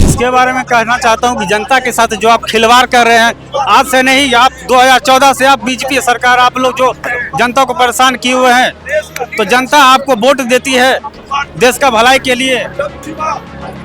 इसके बारे में कहना चाहता हूं कि जनता के साथ जो आप खिलवाड़ कर रहे हैं, आज से नहीं, आप 2014 से आप बीजेपी सरकार, आप लोग जो जनता को परेशान किए हुए हैं, तो जनता आपको वोट देती है देश का भलाई के लिए,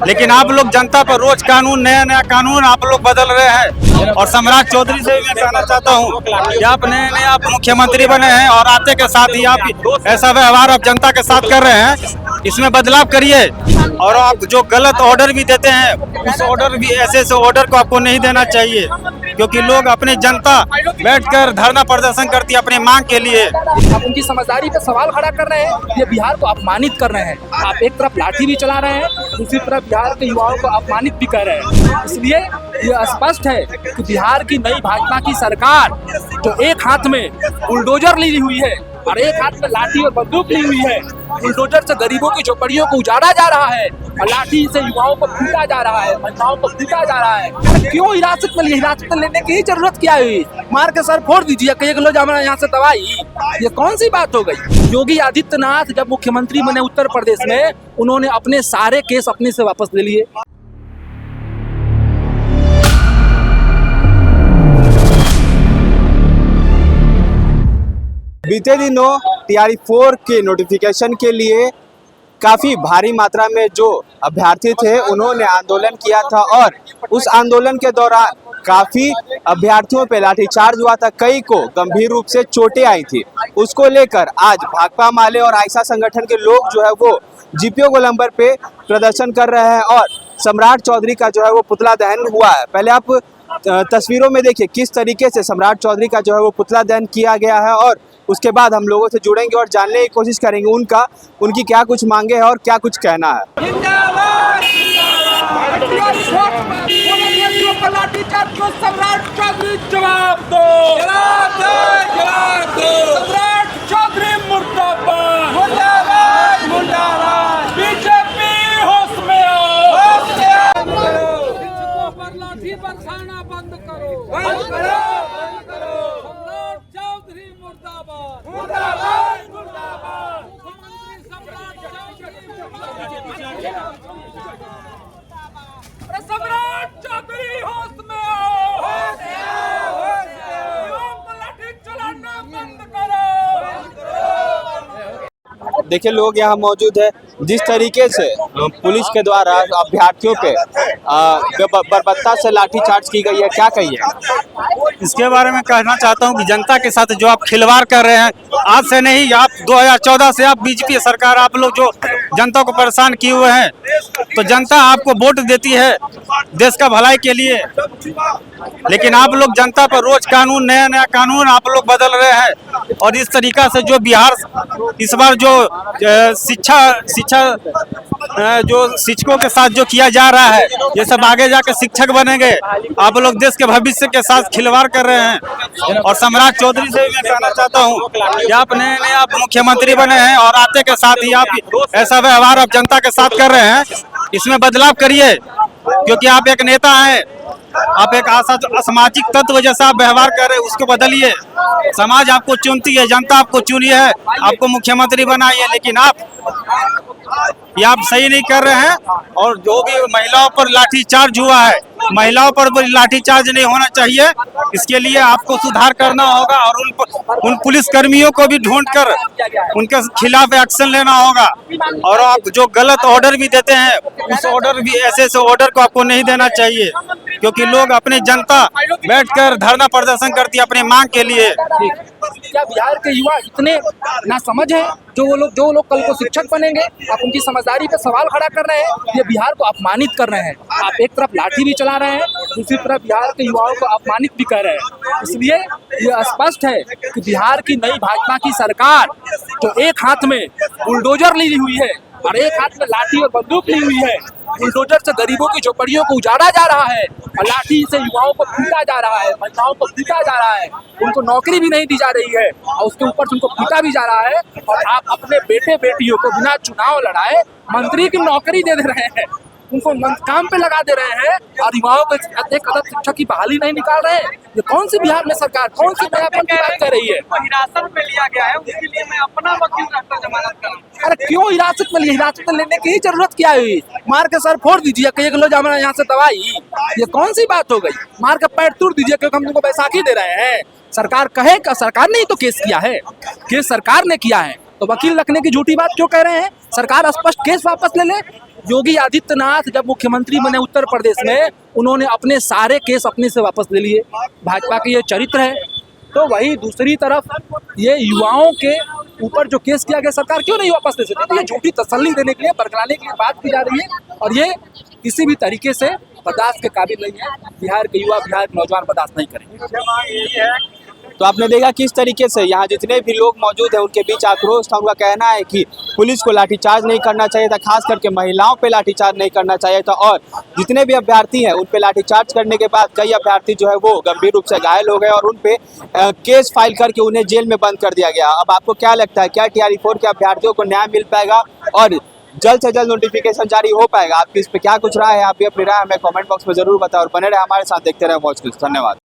लेकिन आप लोग जनता पर रोज कानून, नया नया कानून आप लोग बदल रहे हैं। और सम्राट चौधरी से मैं कहना चाहता हूं कि आप नए नए आप मुख्यमंत्री बने हैं और आते के साथ ही आप ऐसा व्यवहार आप जनता के साथ कर रहे हैं, इसमें बदलाव करिए। और आप जो गलत ऑर्डर भी देते हैं, उस ऑर्डर भी ऐसे ऑर्डर को आपको नहीं देना चाहिए, क्योंकि लोग अपनी जनता बैठकर धरना प्रदर्शन करती है अपनी मांग के लिए। आप उनकी समझदारी पे सवाल खड़ा कर रहे हैं, ये बिहार को अपमानित कर रहे हैं। आप एक तरफ लाठी भी चला रहे हैं, दूसरी तरफ बिहार के युवाओं को अपमानित भी कर रहे हैं। इसलिए ये स्पष्ट है कि बिहार की नई भाजपा की सरकार जो एक हाथ में बुलडोजर ली हुई है और एक हाथ में लाठी और बंदूक ली हुई है, बुलडोजर से गरीबों की झोपड़ियों को उजाड़ा जा रहा है और लाठी से युवाओं को पीटा जा रहा है, महिलाओं को पीटा जा रहा है। क्यों हिरासत में लिए? हिरासत में लेने की ही जरूरत क्या हुई? मार के सर फोड़ दीजिए, कई किलो जाना यहाँ से दवाई, ये कौन सी बात हो गई? योगी आदित्यनाथ जब मुख्यमंत्री बने उत्तर प्रदेश में, उन्होंने अपने सारे केस अपने से वापस ले लिए। बीते दिनों टीआरई 4 के नोटिफिकेशन के लिए काफ़ी भारी मात्रा में जो अभ्यर्थी थे उन्होंने आंदोलन किया था और उस आंदोलन के दौरान काफ़ी अभ्यर्थियों पे लाठीचार्ज हुआ था, कई को गंभीर रूप से चोटें आई थी। उसको लेकर आज भाकपा माले और आइसा संगठन के लोग जो है वो जीपीओ गोलंबर पे प्रदर्शन कर रहे हैं और सम्राट चौधरी का जो है वो पुतला दहन हुआ है। पहले आप तस्वीरों में देखिए किस तरीके से सम्राट चौधरी का जो है वो पुतला दहन किया गया है और उसके बाद हम लोगों से जुड़ेंगे और जानने की कोशिश करेंगे उनकी क्या कुछ मांगे हैं और क्या कुछ कहना है। सम्राट चौधरी जवाब दो, सम्राट चौधरी मुर्दाबाद, मुर्दाबाद, मुर्दाबाद, बीजेपी होश में आओ, शिक्षकों पर लाठी बरसाना बंद करो, बंद करो, बंद करो। सम्राट चौधरी मुर्दाबाद, मुर्दाबाद, मुर्दाबाद, मुख्यमंत्री सम्राट चौधरी होश में आओ, होश में आओ, होश में आओ, युवाओं को लाठी चलाना बंद करो, बंद करो। देखिए लोग यहाँ मौजूद है, जिस तरीके से पुलिस के द्वारा अभ्यर्थियों पे बर्बरता से लाठीचार्ज की गई है, क्या कहिए? इसके बारे में कहना चाहता हूं कि जनता के साथ जो आप खिलवाड़ कर रहे हैं, आज से नहीं, आप 2014 से आप बीजेपी सरकार, आप लोग जो जनता को परेशान किए हुए हैं, तो जनता आपको वोट देती है देश का भलाई के लिए, लेकिन आप लोग जनता पर रोज कानून, नया नया कानून आप लोग बदल रहे हैं। और इस तरीका से जो बिहार इस बार जो शिक्षा जो शिक्षकों के साथ जो किया जा रहा है, ये सब आगे जाकर शिक्षक बनेंगे, आप लोग देश के भविष्य के साथ खिलवाड़ कर रहे हैं। और सम्राट चौधरी से मैं कहना चाहता हूं कि आप नए नए आप मुख्यमंत्री बने हैं और आते के साथ ही आप ऐसा व्यवहार आप जनता के साथ कर रहे हैं, इसमें बदलाव करिए, क्योंकि आप एक नेता हैं, आप एक असामाजिक तत्व जैसा आप व्यवहार कर रहे हैं, उसको बदलिए। समाज आपको चुनती है, जनता आपको चुनी है, आपको मुख्यमंत्री बनाई है, लेकिन ये आप सही नहीं कर रहे हैं। और जो भी महिलाओं पर लाठीचार्ज हुआ है, महिलाओं पर भी लाठीचार्ज नहीं होना चाहिए, इसके लिए आपको सुधार करना होगा और उन पुलिस कर्मियों को भी ढूंढकर उनके खिलाफ एक्शन लेना होगा। और आप जो गलत ऑर्डर भी देते हैं, उस ऑर्डर भी ऐसे ऑर्डर को आपको नहीं देना चाहिए, क्योंकि लोग अपनी जनता बैठकर धरना प्रदर्शन करती है अपनी मांग के लिए। क्या बिहार के युवा इतने नासमझ हैं जो वो लोग कल को शिक्षक बनेंगे? आप उनकी समझदारी पे सवाल खड़ा कर रहे हैं, ये बिहार को अपमानित कर रहे हैं। आप एक तरफ लाठी भी चला रहे हैं, दूसरी तरफ बिहार के युवाओं को अपमानित भी कर रहे हैं। इसलिए ये स्पष्ट है कि बिहार की नई भाजपा की सरकार जो एक हाथ में बुलडोजर ली हुई है और एक हाथ में लाठी और बंदूक ली हुई है, बुलडोजर से गरीबों की झोपड़ियों को उजाड़ा जा रहा है और लाठी से युवाओं को पीटा जा रहा है, महिलाओं को पीटा जा रहा है, उनको नौकरी भी नहीं दी जा रही है और उसके ऊपर से उनको पीटा भी जा रहा है। और आप अपने बेटे बेटियों को बिना चुनाव लड़ाए मंत्री की नौकरी दे रहे हैं। उनको काम पे लगा दे रहे हैं और युवाओं को एक अदब शिक्षा की बहाली नहीं निकाल रहे हैं। ये कौन सी बिहार में सरकार, कौन सी नयापन की बात कर रही है? हिरासत में लिया गया है, उसके लिए मैं अपना वकील रखकर जमानत करूँ। अरे क्यों हिरासत में हिरासत में लेने की जरूरत क्या हुई? मार के सर फोड़ दीजिए, कहिए कि लो जाओ हमारे यहाँ से दवाई। ये कौन सी बात हो गई? मार के पैर तोड़ दीजिए क्योंकि हम तुमको बैसाखी दे रहे हैं। सरकार कहे का सरकार ने ही तो केस किया है, केस सरकार ने किया है, तो वकील रखने की झूठी बात क्यों कह रहे हैं? सरकार स्पष्ट केस वापस ले ले। योगी आदित्यनाथ जब मुख्यमंत्री बने उत्तर प्रदेश में, उन्होंने अपने सारे केस अपने से वापस ले लिए। भाजपा के ये चरित्र है। तो वही दूसरी तरफ ये युवाओं के ऊपर जो केस किया गया, सरकार क्यों नहीं वापस ले सकती? तो ये झूठी तसल्ली देने के लिए, बरगलाने के लिए बात की जा रही है और ये किसी भी तरीके से बर्दाश्त के काबिल नहीं है। बिहार के युवा, बिहार के नौजवान बर्दाश्त नहीं करेंगे। तो आपने देखा किस तरीके से यहाँ जितने भी लोग मौजूद हैं उनके बीच आक्रोश था। उनका कहना है कि पुलिस को लाठीचार्ज नहीं करना चाहिए था, खास करके महिलाओं पे लाठीचार्ज नहीं करना चाहिए था, और जितने भी अभ्यर्थी हैं उन पे लाठीचार्ज करने के बाद कई अभ्यर्थी जो है वो गंभीर रूप से घायल हो गए और उन पे केस फाइल करके उन्हें जेल में बंद कर दिया गया। अब आपको क्या लगता है, क्या TRE 4 के अभ्यर्थियों को न्याय मिल पाएगा और जल्द से जल्द नोटिफिकेशन जारी हो पाएगा? आपकी इस पे क्या कुछ राय है? आप भी अपनी राय हमें कमेंट बॉक्स में जरूर बताओ और बने रहे हमारे साथ, देखते रहे मौज कुछ। धन्यवाद।